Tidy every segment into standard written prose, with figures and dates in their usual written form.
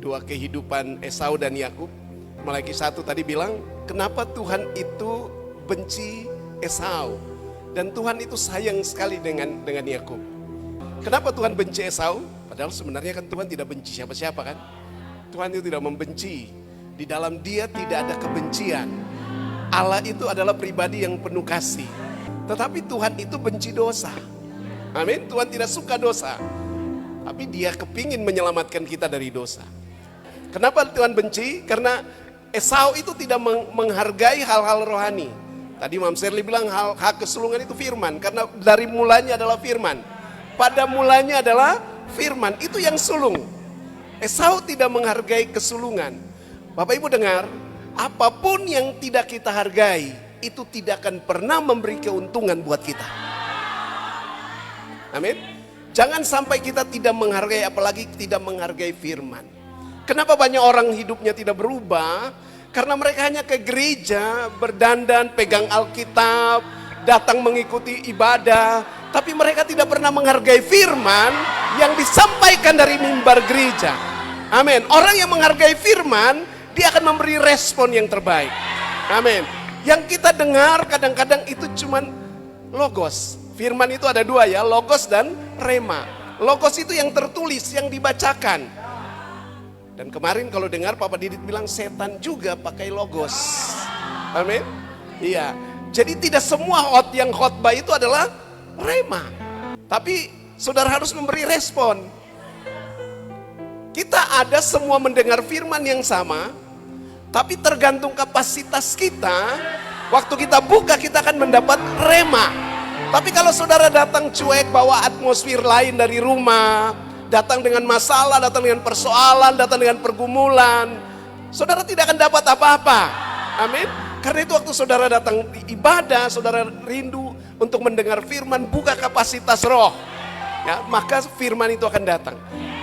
dua kehidupan Esau dan Yakub. Malaki 1 tadi bilang, kenapa Tuhan itu benci Esau dan Tuhan itu sayang sekali dengan Yakub. Kenapa Tuhan benci Esau? Padahal sebenarnya kan Tuhan tidak benci siapa-siapa kan. Tuhan itu tidak membenci. Di dalam Dia tidak ada kebencian. Allah itu adalah pribadi yang penuh kasih. Tetapi Tuhan itu benci dosa. Amin. Tuhan tidak suka dosa. Tapi Dia kepingin menyelamatkan kita dari dosa. Kenapa Tuhan benci? Karena Esau itu tidak menghargai hal-hal rohani. Tadi Mam Serli bilang hak kesulungan itu firman. Karena dari mulanya adalah firman. Pada mulanya adalah firman. Itu yang sulung. Esau tidak menghargai kesulungan. Bapak Ibu dengar, apapun yang tidak kita hargai, itu tidak akan pernah memberi keuntungan buat kita. Amin. Jangan sampai kita tidak menghargai, apalagi tidak menghargai firman. Kenapa banyak orang hidupnya tidak berubah? Karena mereka hanya ke gereja, berdandan, pegang Alkitab, datang mengikuti ibadah, tapi mereka tidak pernah menghargai firman yang disampaikan dari mimbar gereja. Amin. Orang yang menghargai firman, dia akan memberi respon yang terbaik. Amin. Yang kita dengar kadang-kadang itu cuman logos. Firman itu ada dua ya, logos dan rema. Logos itu yang tertulis, yang dibacakan. Dan kemarin kalau dengar Papa Didit bilang setan juga pakai logos. Amin. Iya. Jadi tidak semua yang khotbah itu adalah rema. Tapi saudara harus memberi respon. Kita ada semua mendengar firman yang sama, tapi tergantung kapasitas kita. Waktu kita buka kita akan mendapat rema. Tapi kalau saudara datang cuek, bawa atmosfer lain dari rumah, datang dengan masalah, datang dengan persoalan, datang dengan pergumulan, saudara tidak akan dapat apa-apa. Amin. Karena itu waktu saudara datang di ibadah, saudara rindu untuk mendengar firman, buka kapasitas roh, ya, maka firman itu akan datang.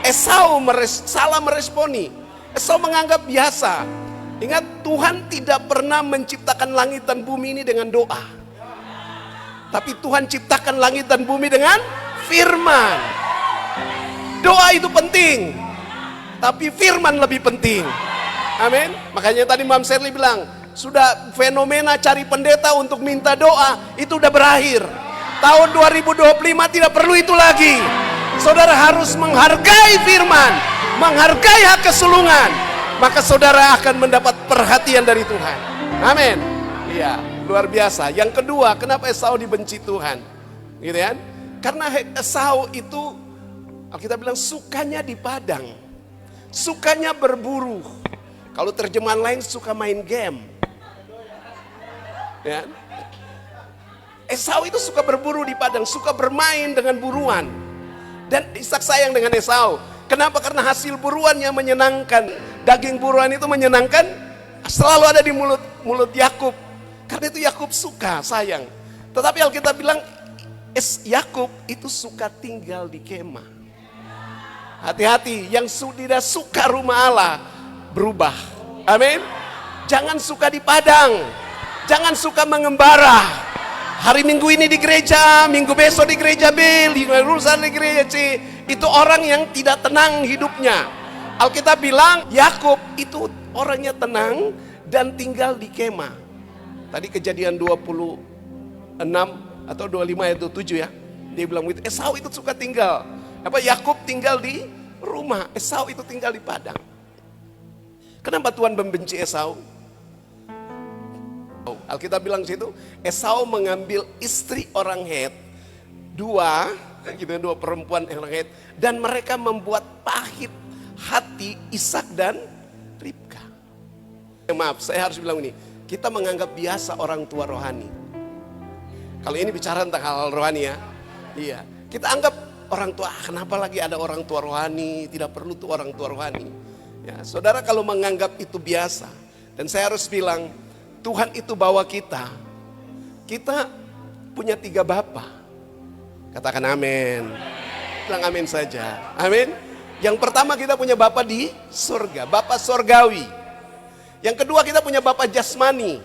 Esau salah meresponi. Esau menganggap biasa. Ingat, Tuhan tidak pernah menciptakan langit dan bumi ini dengan doa. Tapi Tuhan ciptakan langit dan bumi dengan firman. Doa itu penting, tapi firman lebih penting. Amin. Makanya tadi Mam Serli bilang, sudah fenomena cari pendeta untuk minta doa, itu udah berakhir. Tahun 2025 tidak perlu itu lagi. Saudara harus menghargai firman, menghargai hak kesulungan, maka saudara akan mendapat perhatian dari Tuhan. Amin. Iya, luar biasa. Yang kedua, kenapa Esau dibenci Tuhan? Gitu kan? Karena Esau itu, kita bilang sukanya di padang, sukanya berburu. Kalau terjemahan lain suka main game. Ya. Esau itu suka berburu di padang, suka bermain dengan buruan. Dan Ishak sayang dengan Esau. Kenapa? Karena hasil buruannya menyenangkan. Daging buruan itu menyenangkan, selalu ada di mulut Yakub. Karena itu Yakub suka, sayang. Tetapi Alkitab bilang Yakub itu suka tinggal di kemah. Hati-hati, yang tidak suka rumah Allah berubah. Amin. Jangan suka di padang, jangan suka mengembara. Hari Minggu ini di gereja, minggu besok di gereja B, lusa di gereja C. Itu orang yang tidak tenang hidupnya. Alkitab bilang Yakub itu orangnya tenang dan tinggal di kemah. Tadi Kejadian 26 atau 25 ayat 27 ya. Dia bilang begitu. Esau itu suka tinggal. Yakub tinggal di rumah, Esau itu tinggal di padang. Kenapa Tuhan membenci Esau? Alkitab bilang situ, Esau mengambil istri orang Het, dua perempuan orang Het, dan mereka membuat pahit hati Ishak dan Ribka. Maaf, saya harus bilang ini, kita menganggap biasa orang tua rohani. Kalau ini bicara tentang hal-hal rohani ya, iya, kita anggap orang tua, kenapa lagi ada orang tua rohani, tidak perlu tuh orang tua rohani. Ya, saudara kalau menganggap itu biasa, dan saya harus bilang, Tuhan itu bawa kita punya 3 bapa. Katakan amin. Bilang amin saja. Amin. Yang pertama kita punya bapa di surga, bapa surgawi. Yang kedua kita punya bapa jasmani.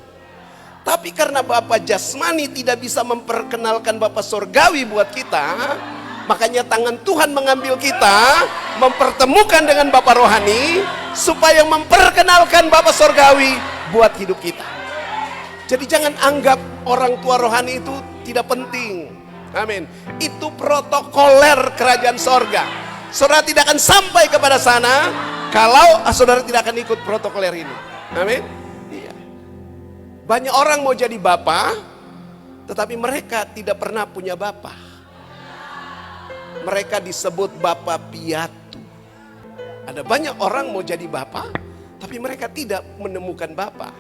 Tapi karena bapa jasmani tidak bisa memperkenalkan bapa surgawi buat kita, Makanya tangan Tuhan mengambil kita, mempertemukan dengan Bapa rohani, supaya memperkenalkan Bapa sorgawi buat hidup kita. Jadi jangan anggap orang tua rohani itu tidak penting. Amin. Itu protokoler kerajaan sorga. Saudara tidak akan sampai kepada sana kalau saudara tidak akan ikut protokoler ini. Amin. Iya. Banyak orang mau jadi bapa, tetapi mereka tidak pernah punya bapa. Mereka disebut bapa piatu. Ada banyak orang mau jadi bapa, tapi mereka tidak menemukan bapa.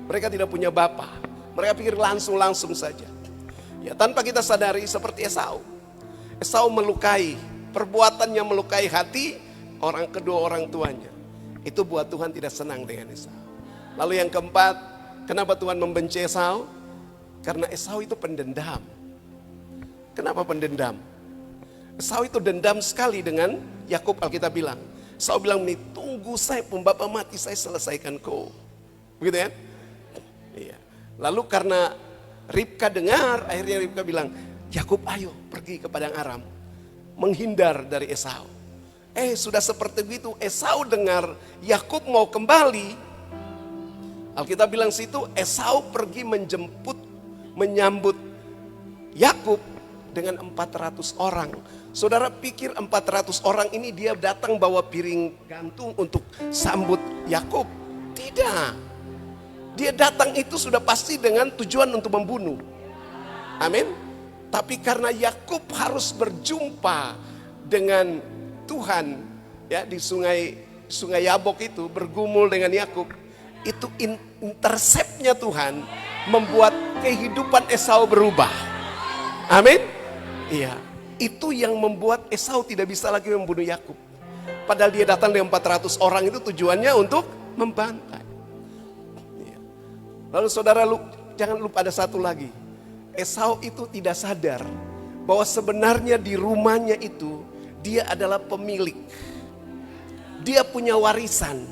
Mereka tidak punya bapa. Mereka pikir langsung saja. Ya, tanpa kita sadari seperti Esau. Esau melukai, perbuatannya melukai hati kedua orang tuanya. Itu buat Tuhan tidak senang dengan Esau. Lalu yang keempat, kenapa Tuhan membenci Esau? Karena Esau itu pendendam. Kenapa pendendam? Esau itu dendam sekali dengan Yakub. Alkitab bilang, Esau bilang nih, tunggu saya pembapa mati, saya selesaikan kau. Begitu ya? Iya. Lalu karena Ribka dengar, akhirnya Ribka bilang, Yakub ayo pergi ke padang Aram, menghindar dari Esau. Sudah seperti itu, Esau dengar Yakub mau kembali. Alkitab bilang situ, Esau pergi menyambut Yakub dengan 400 orang. Saudara pikir 400 orang ini dia datang bawa piring gantung untuk sambut Yakub? Tidak. Dia datang itu sudah pasti dengan tujuan untuk membunuh. Amin. Tapi karena Yakub harus berjumpa dengan Tuhan ya di sungai Yabok itu, bergumul dengan Yakub, itu interceptnya Tuhan membuat kehidupan Esau berubah. Amin. Iya. Itu yang membuat Esau tidak bisa lagi membunuh Yakub. Padahal dia datang dengan 400 orang itu tujuannya untuk membantai. Lalu saudara jangan lupa ada satu lagi. Esau itu tidak sadar bahwa sebenarnya di rumahnya itu dia adalah pemilik. Dia punya warisan.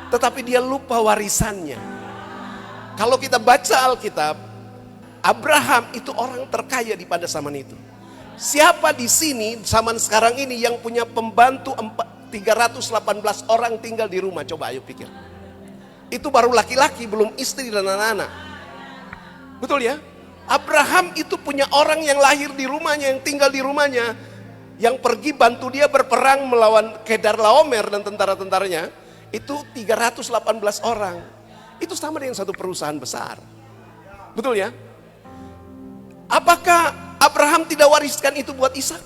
Tetapi dia lupa warisannya. Kalau kita baca Alkitab, Abraham itu orang terkaya di pada zaman itu. Siapa di sini zaman sekarang ini yang punya pembantu 318 orang tinggal di rumah? Coba ayo pikir. Itu baru laki-laki, belum istri dan anak-anak. Betul ya? Abraham itu punya orang yang lahir di rumahnya, yang tinggal di rumahnya, yang pergi bantu dia berperang melawan Kedorlaomer dan tentara-tentaranya. Itu 318 orang. Itu sama dengan satu perusahaan besar. Betul ya? Apakah Abraham tidak wariskan itu buat Ishak?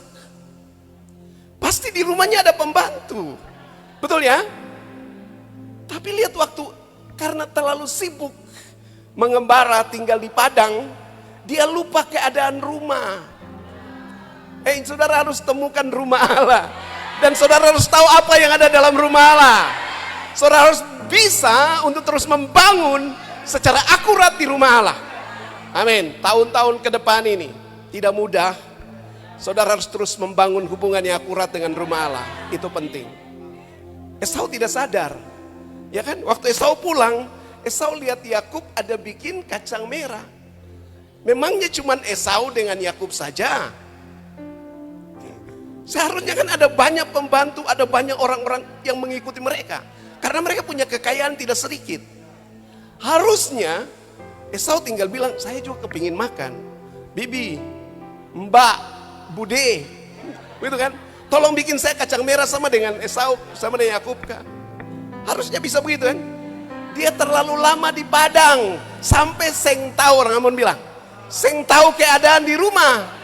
Pasti di rumahnya ada pembantu. Betul ya? Tapi lihat waktu, karena terlalu sibuk mengembara tinggal di padang, dia lupa keadaan rumah. Saudara harus temukan rumah Allah. Dan saudara harus tahu apa yang ada dalam rumah Allah. Saudara harus bisa untuk terus membangun secara akurat di rumah Allah. Amin. Tahun-tahun ke depan ini tidak mudah. Saudara harus terus membangun hubungan yang akurat dengan rumah Allah. Itu penting. Esau tidak sadar. Ya kan, waktu Esau pulang, Esau lihat Yakub ada bikin kacang merah. Memangnya cuma Esau dengan Yakub saja? Seharusnya kan ada banyak pembantu, ada banyak orang-orang yang mengikuti mereka. Karena mereka punya kekayaan tidak sedikit. Harusnya Esau tinggal bilang, saya juga kepingin makan. Bibi, Mbak, Bude, gitu kan? Tolong bikin saya kacang merah sama dengan Esau, sama dengan Yakub kan? Harusnya bisa begitu kan? Dia terlalu lama di padang sampai seng tahu, orang Ambon bilang, seng tahu keadaan di rumah.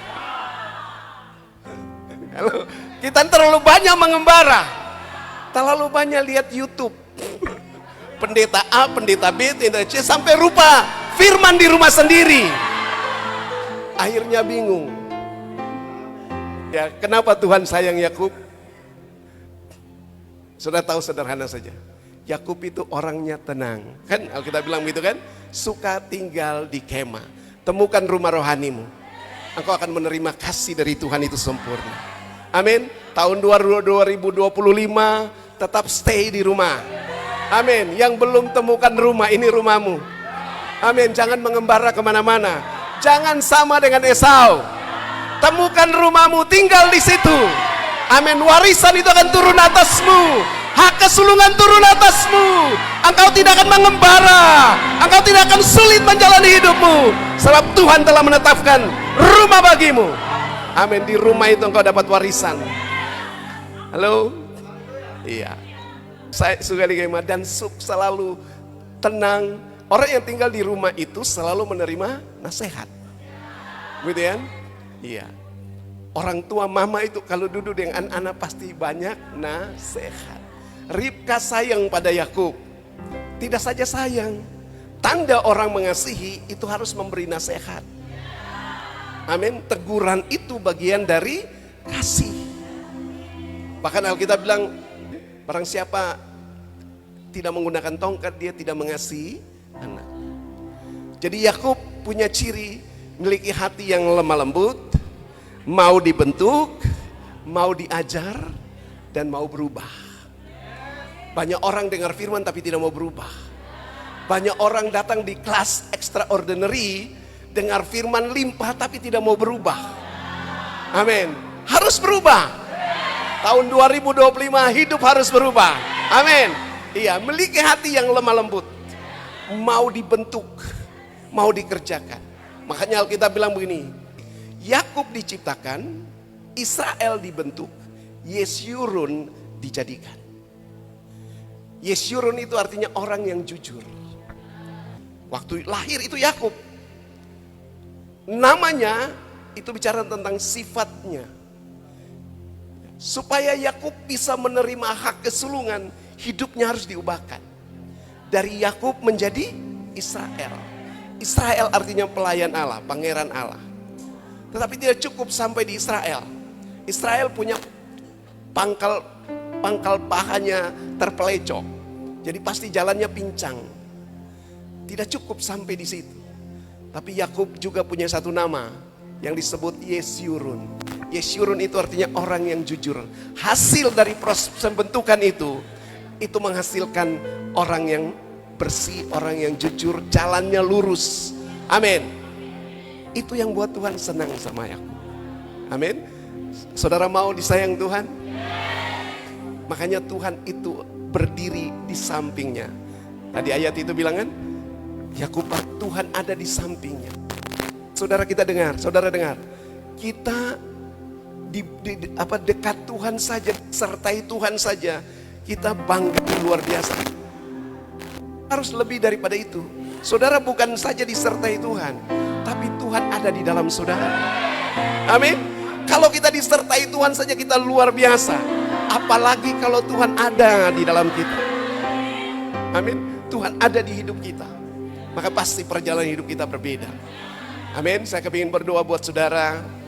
Kita terlalu banyak mengembara, terlalu banyak lihat YouTube. Pendeta A, pendeta B, pendeta C, sampai rupa firman di rumah sendiri. Akhirnya bingung. Ya, kenapa Tuhan sayang Yakub? Sudah tahu, sederhana saja. Yakub itu orangnya tenang. Kan Alkitab bilang gitu kan? Suka tinggal di kemah. Temukan rumah rohanimu. Engkau akan menerima kasih dari Tuhan itu sempurna. Amin. Tahun 2025 tetap stay di rumah. Amin. Yang belum temukan rumah, ini rumahmu. Amin. Jangan mengembara kemana-mana. Jangan sama dengan Esau. Temukan rumahmu, tinggal di situ. Amin. Warisan itu akan turun atasmu. Hak kesulungan turun atasmu. Engkau tidak akan mengembara. Engkau tidak akan sulit menjalani hidupmu. Sebab Tuhan telah menetapkan rumah bagimu. Amin. Di rumah itu engkau dapat warisan. Halo? Iya. Saya suka di kemah dan selalu tenang. Orang yang tinggal di rumah itu selalu menerima nasihat. Gitu kan? Iya. Orang tua mama itu kalau duduk dengan anak-anak pasti banyak nasihat. Ribka sayang pada Yakub. Tidak saja sayang. Tanda orang mengasihi itu harus memberi nasihat. Amin. Teguran itu bagian dari kasih. Bahkan Alkitab bilang, barang siapa tidak menggunakan tongkat, dia tidak mengasihi anak. Jadi Yakub punya ciri, memiliki hati yang lemah lembut, mau dibentuk, mau diajar, dan mau berubah. Banyak orang dengar firman tapi tidak mau berubah. Banyak orang datang di kelas extraordinary, dengar firman limpah tapi tidak mau berubah. Amin. Harus berubah. Tahun 2025 hidup harus berubah. Amin. Iya, memiliki hati yang lemah lembut, mau dibentuk, mau dikerjakan. Makanya Alkitab bilang begini, Yakub diciptakan, Israel dibentuk, Yesyurun dijadikan. Yesyurun itu artinya orang yang jujur. Waktu lahir itu Yakub, namanya itu bicara tentang sifatnya. Supaya Yakub bisa menerima hak kesulungan, hidupnya harus diubahkan. Dari Yakub menjadi Israel. Israel artinya pelayan Allah, pangeran Allah. Tetapi tidak cukup sampai di Israel. Israel punya pangkal pahanya terpelecok. Jadi pasti jalannya pincang. Tidak cukup sampai di situ. Tapi Yakub juga punya satu nama yang disebut Yesyurun. Yesyurun itu artinya orang yang jujur. Hasil dari proses pembentukan itu menghasilkan orang yang bersih, orang yang jujur, jalannya lurus. Amin. Itu yang buat Tuhan senang sama Yakub. Amin. Saudara mau disayang Tuhan? Makanya Tuhan itu berdiri di sampingnya. Tadi ayat itu bilang kan, Yakub, Tuhan ada di sampingnya. Saudara kita dengar, saudara dengar. Kita dekat Tuhan saja, sertai Tuhan saja, kita bangga luar biasa. Harus lebih daripada itu. Saudara bukan saja disertai Tuhan, tapi Tuhan ada di dalam saudara. Amin. Kalau kita disertai Tuhan saja kita luar biasa, apalagi kalau Tuhan ada di dalam kita. Amin. Tuhan ada di hidup kita, maka pasti perjalanan hidup kita berbeda. Amin. Saya kepingin berdoa buat saudara.